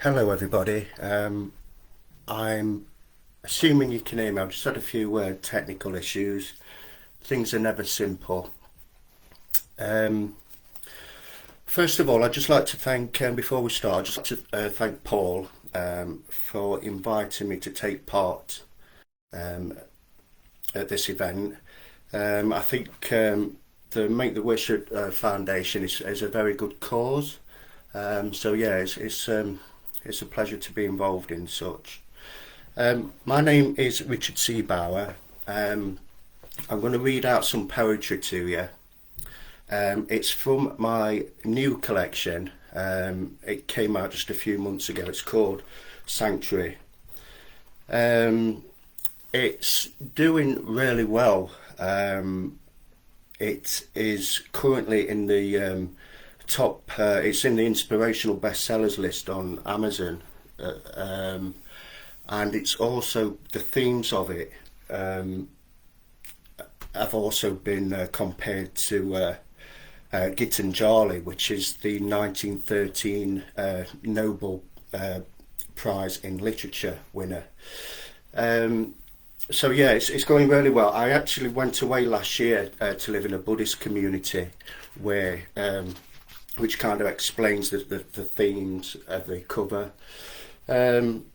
Hello everybody. I'm assuming you can hear me. I've just had a few technical issues. Things are never simple. Um, First of all, I'd just like to thank, before we start, I'd just like to thank Paul for inviting me to take part um, at this event. I think the Make the Wish Foundation is a very good cause. So yeah, it's a pleasure to be involved in such. My name is Richard Seabauer. I'm going to read out some poetry to you. It's from my new collection. It came out just a few months ago. It's called Sanctuary. Um, it's doing really well. It is currently in the top. It's in the inspirational bestsellers list on Amazon, and it's also the themes of it have also been compared to Gitanjali, which is the 1913 Nobel Prize in Literature winner. Um, so yeah, it's going really well. I actually went away last year to live in a Buddhist community where which kind of explains the themes of the cover. Um,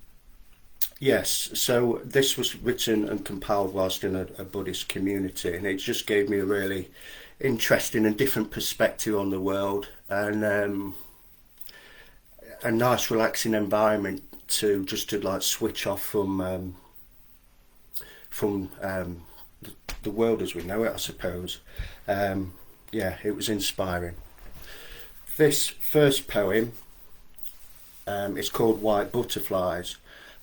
yes, so this was written and compiled whilst in a Buddhist community, and it just gave me a really interesting and different perspective on the world, and a nice relaxing environment to like switch off from the world as we know it, I suppose. Yeah, it was inspiring. This first poem is called White Butterflies,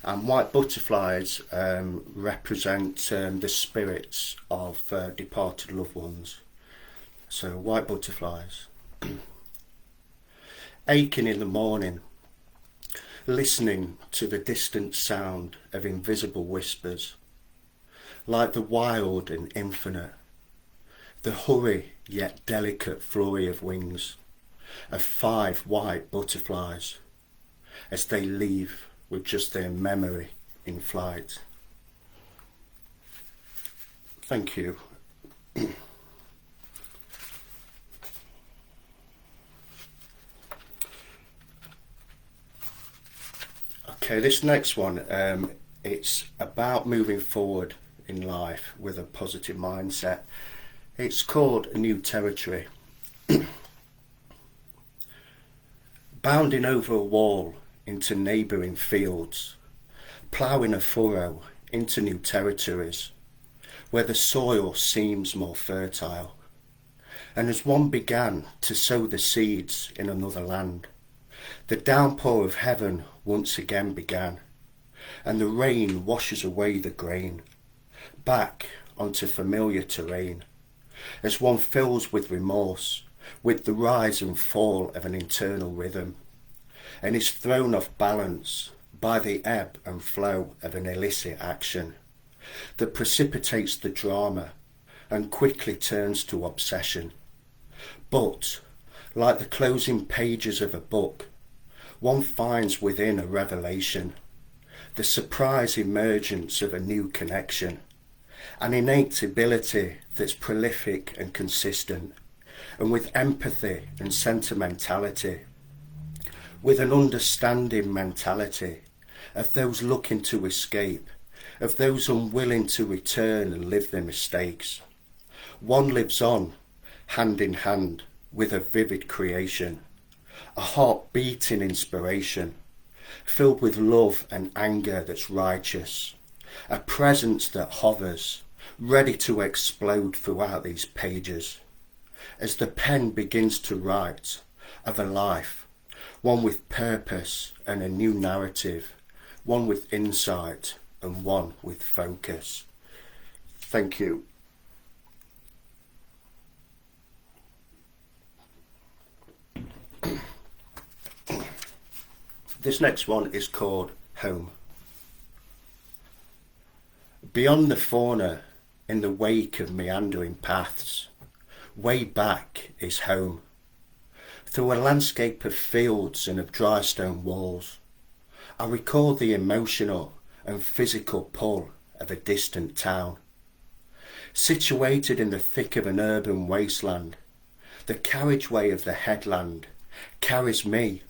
and white butterflies represent the spirits of departed loved ones. So, white butterflies. Aching in the morning, listening to the distant sound of invisible whispers, like the wild and infinite, the hurry yet delicate flurry of wings of 5 white butterflies as they leave with just their memory in flight. Thank you. Okay, this next one, it's about moving forward in life with a positive mindset. It's called New Territory. Bounding over a wall into neighbouring fields, ploughing a furrow into new territories where the soil seems more fertile. And as one began to sow the seeds in another land, the downpour of heaven once again began, and the rain washes away the grain back onto familiar terrain, as one fills with remorse, with the rise and fall of an internal rhythm, and is thrown off balance by the ebb and flow of an illicit action that precipitates the drama and quickly turns to obsession. But, like the closing pages of a book, one finds within a revelation, the surprise emergence of a new connection, an innate ability that's prolific and consistent, and with empathy and sentimentality, with an understanding mentality of those looking to escape, of those unwilling to return and live their mistakes. One lives on, hand in hand, with a vivid creation, a heart-beating inspiration, filled with love and anger that's righteous, a presence that hovers, ready to explode throughout these pages, as the pen begins to write of a life, one with purpose and a new narrative, one with insight and one with focus. Thank you. This next one is called Home. Beyond the fauna, in the wake of meandering paths, way back is home. Through a landscape of fields and of dry stone walls, I recall the emotional and physical pull of a distant town. Situated in the thick of an urban wasteland, the carriageway of the headland carries me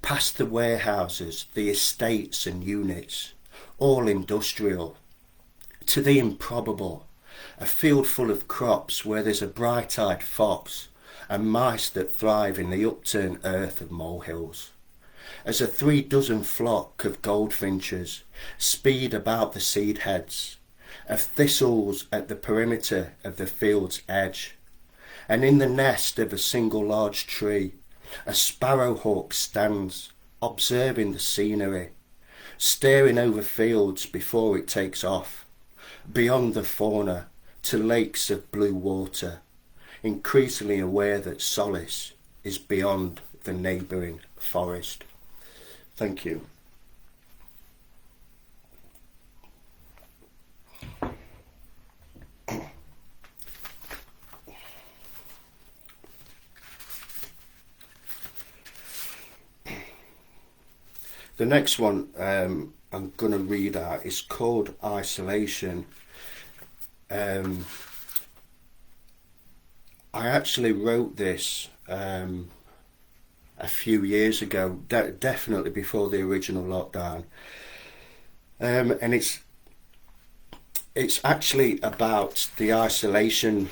past the warehouses, the estates and units, all industrial, to the improbable, a field full of crops where there's a bright-eyed fox and mice that thrive in the upturned earth of molehills. As a 36 flock of goldfinches speed about the seed heads, of thistles at the perimeter of the field's edge, and in the nest of a single large tree, a sparrowhawk stands, observing the scenery, staring over fields before it takes off, beyond the fauna to lakes of blue water, increasingly aware that solace is beyond the neighbouring forest. Thank you. The next one I'm going to read out is called Isolation. I actually wrote this a few years ago, definitely before the original lockdown, and it's actually about the isolation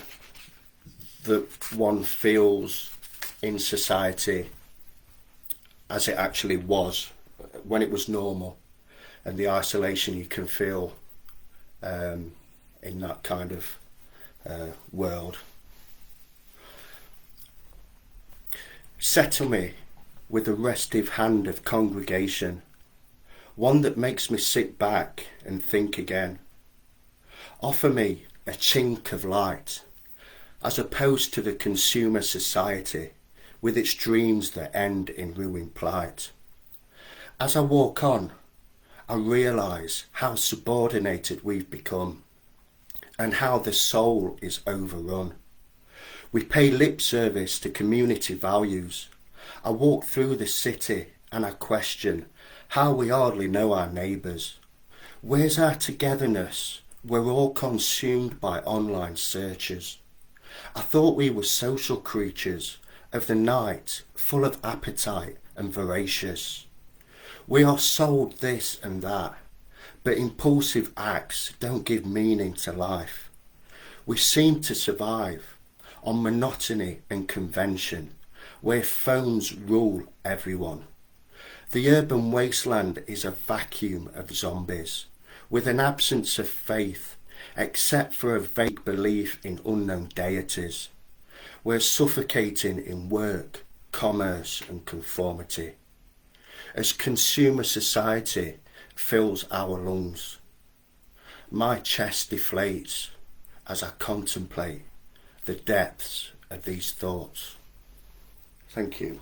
that one feels in society as it actually was when it was normal, and the isolation you can feel in that kind of world. Settle me with a restive hand of congregation, one that makes me sit back and think again. Offer me a chink of light, as opposed to the consumer society with its dreams that end in ruined plight. As I walk on, I realise how subordinated we've become, and how the soul is overrun. We pay lip service to community values. I walk through the city and I question how we hardly know our neighbours. Where's our togetherness? We're all consumed by online searches. I thought we were social creatures of the night, full of appetite and voracious. We are sold this and that, but impulsive acts don't give meaning to life. We seem to survive on monotony and convention, where phones rule everyone. The urban wasteland is a vacuum of zombies, with an absence of faith, except for a vague belief in unknown deities. We're suffocating in work, commerce and conformity. As consumer society fills our lungs, my chest deflates as I contemplate the depths of these thoughts. Thank you.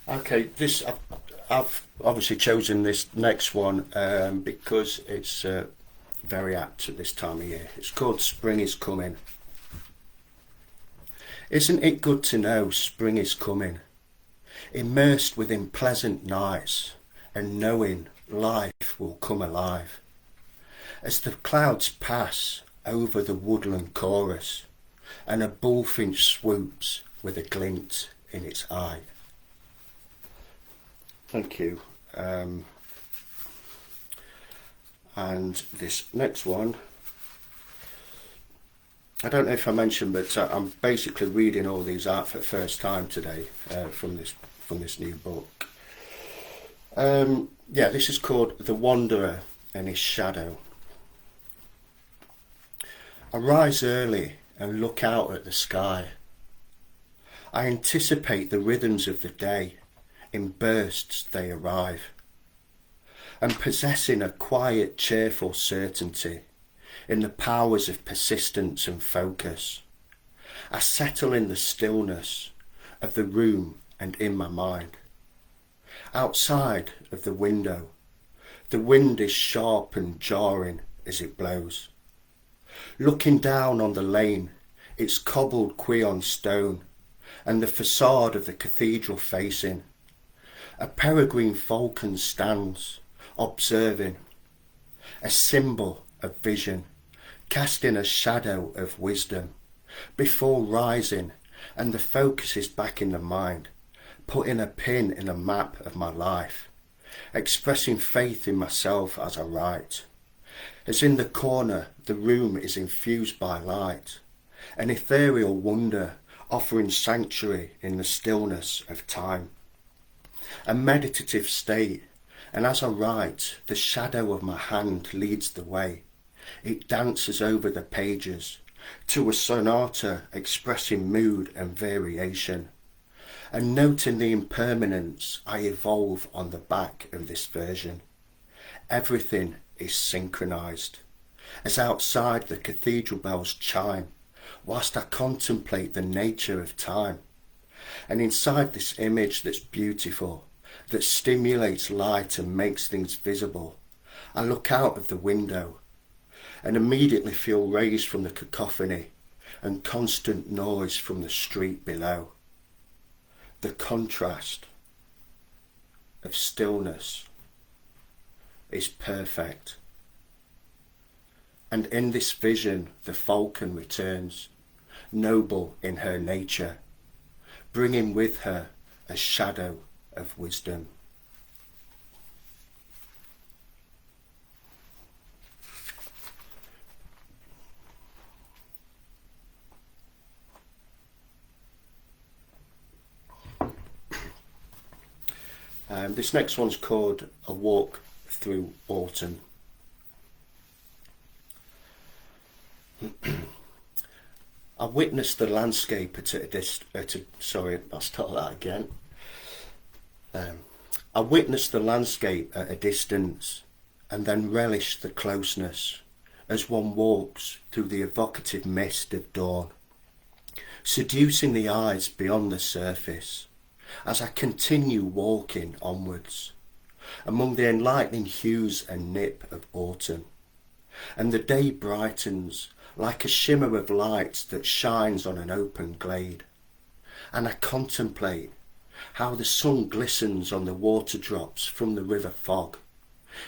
Okay, this I've obviously chosen this next one because it's very apt at this time of year. It's called Spring is Coming. Isn't it good to know spring is coming? Immersed within pleasant nights and knowing life will come alive. As the clouds pass over the woodland chorus and a bullfinch swoops with a glint in its eye. Thank you. And this next one, I don't know if I mentioned, but I'm basically reading all these out for the first time today from this new book. This is called The Wanderer and His Shadow. I rise early and look out at the sky. I anticipate the rhythms of the day. In bursts they arrive, and possessing a quiet, cheerful certainty in the powers of persistence and focus, I settle in the stillness of the room and in my mind. Outside of the window, the wind is sharp and jarring as it blows. Looking down on the lane, it's cobbled quion stone, and the facade of the cathedral facing. A peregrine falcon stands, observing, a symbol of vision, casting a shadow of wisdom, before rising, and the focus is back in the mind, putting a pin in a map of my life, expressing faith in myself as I write. As in the corner, the room is infused by light, an ethereal wonder offering sanctuary in the stillness of time. A meditative state, and as I write, the shadow of my hand leads the way. It dances over the pages to a sonata expressing mood and variation. And noting the impermanence, I evolve on the back of this version. Everything is synchronized, as outside the cathedral bells chime, whilst I contemplate the nature of time. And inside this image that's beautiful, that stimulates light and makes things visible, I look out of the window and immediately feel raised from the cacophony and constant noise from the street below. The contrast of stillness is perfect. And in this vision, the falcon returns, noble in her nature, bringing with her a shadow of wisdom. This next one's called A Walk Through Autumn. I witnessed the landscape I witnessed the landscape at a distance, and then relished the closeness as one walks through the evocative mist of dawn, seducing the eyes beyond the surface as I continue walking onwards among the enlightening hues and nip of autumn. And the day brightens like a shimmer of light that shines on an open glade, and I contemplate how the sun glistens on the water drops from the river fog.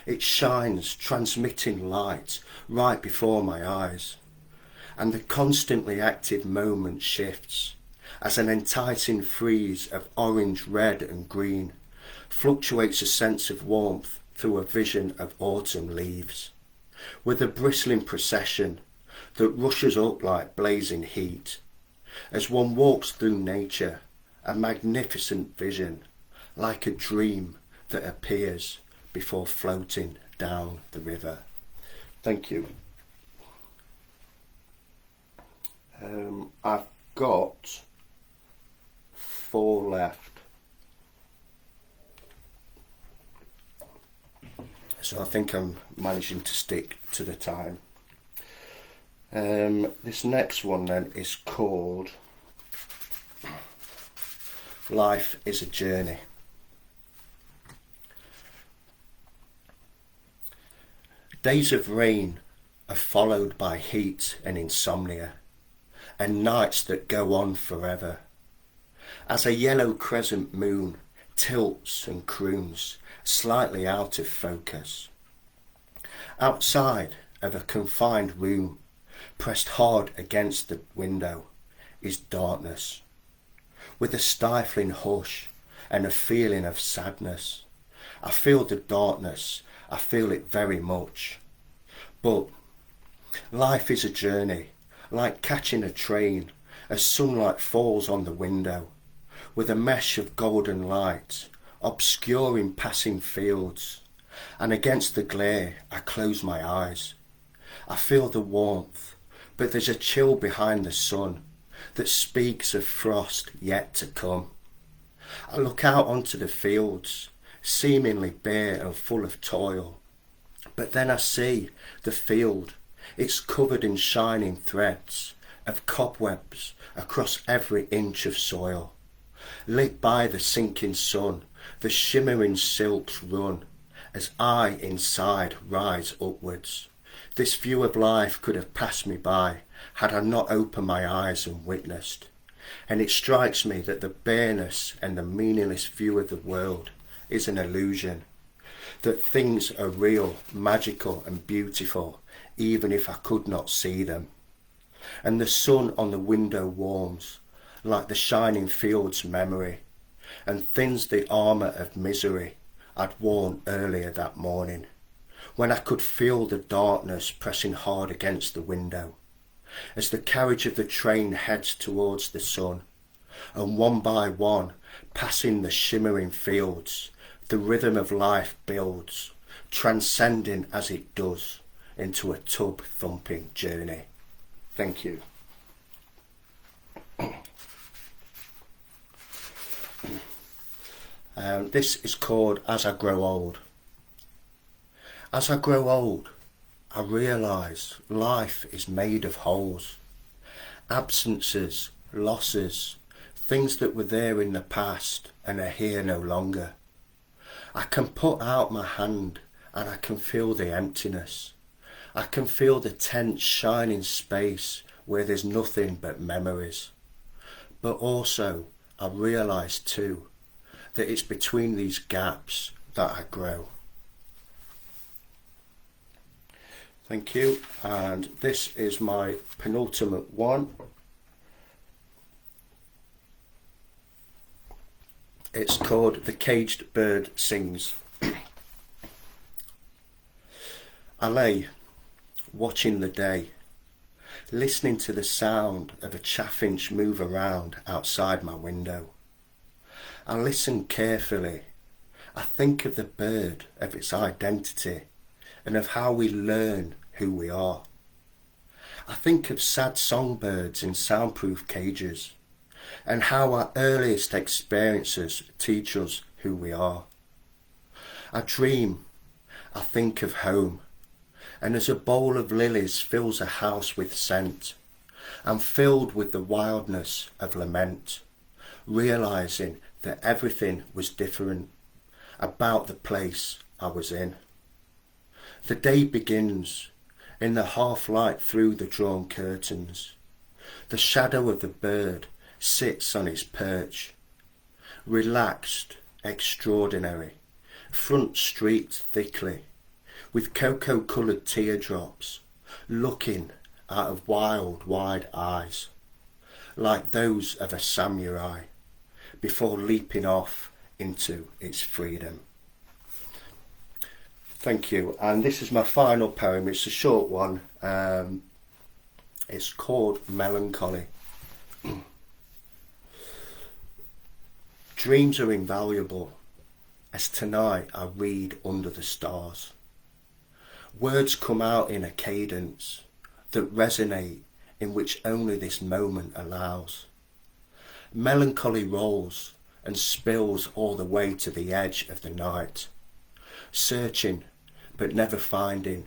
It shines, transmitting light right before my eyes, and the constantly active moment shifts as an enticing frieze of orange, red and green fluctuates a sense of warmth through a vision of autumn leaves, with a bristling procession that rushes up like blazing heat. As one walks through nature, a magnificent vision, like a dream that appears before floating down the river. Thank you. I've got 4 left. So I think I'm managing to stick to the time. This next one then is called Life is a Journey. Days of rain are followed by heat and insomnia, and nights that go on forever, as a yellow crescent moon tilts and croons slightly out of focus. Outside of a confined room, pressed hard against the window, is darkness, with a stifling hush and a feeling of sadness. I feel the darkness, I feel it very much. But life is a journey, like catching a train, as sunlight falls on the window, with a mesh of golden light, obscuring passing fields, and against the glare I close my eyes. I feel the warmth, but there's a chill behind the sun that speaks of frost yet to come. I look out onto the fields, seemingly bare and full of toil, but then I see the field. It's covered in shining threads of cobwebs across every inch of soil, lit by the sinking sun The shimmering silks run as I inside rise upwards. This view of life could have passed me by had I not opened my eyes and witnessed. And it strikes me that the bareness and the meaningless view of the world is an illusion. That things are real, magical and beautiful, even if I could not see them. And the sun on the window warms, like the shining field's memory, and thins the armour of misery I'd worn earlier that morning, when I could feel the darkness pressing hard against the window, as the carriage of the train heads towards the sun, and one by one, passing the shimmering fields, the rhythm of life builds, transcending as it does into a tub-thumping journey. Thank you. This is called As I Grow Old. As I grow old, I realise life is made of holes. Absences, losses, things that were there in the past and are here no longer. I can put out my hand and I can feel the emptiness. I can feel the tense shining space where there's nothing but memories. But also I realise too that it's between these gaps that I grow. Thank you, and this is my penultimate one. It's called The Caged Bird Sings. I lay, watching the day, listening to the sound of a chaffinch move around outside my window. I listen carefully. I think of the bird, of its identity, and of how we learn who we are. I think of sad songbirds in soundproof cages, and how our earliest experiences teach us who we are. I dream, I think of home, and as a bowl of lilies fills a house with scent, I'm filled with the wildness of lament, realising that everything was different about the place I was in. The day begins in the half-light through the drawn curtains. The shadow of the bird sits on its perch, relaxed, extraordinary, front streaked thickly, with cocoa-coloured teardrops, looking out of wild, wide eyes, like those of a samurai, before leaping off into its freedom. Thank you, and this is my final poem. It's a short one. It's called Melancholy. Dreams are invaluable, as tonight I read under the stars. Words come out in a cadence that resonate, in which only this moment allows. Melancholy rolls and spills all the way to the edge of the night, searching but never finding,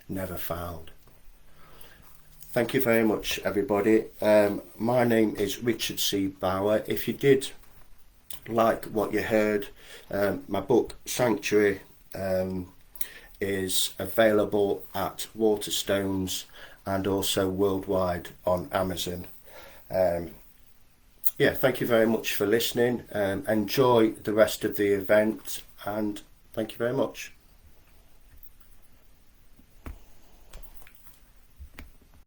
never found. Thank you very much, everybody. My name is Richard C. Bauer. If you did like what you heard, my book Sanctuary is available at Waterstones and also worldwide on Amazon. Thank you very much for listening. Enjoy the rest of the event, and thank you very much.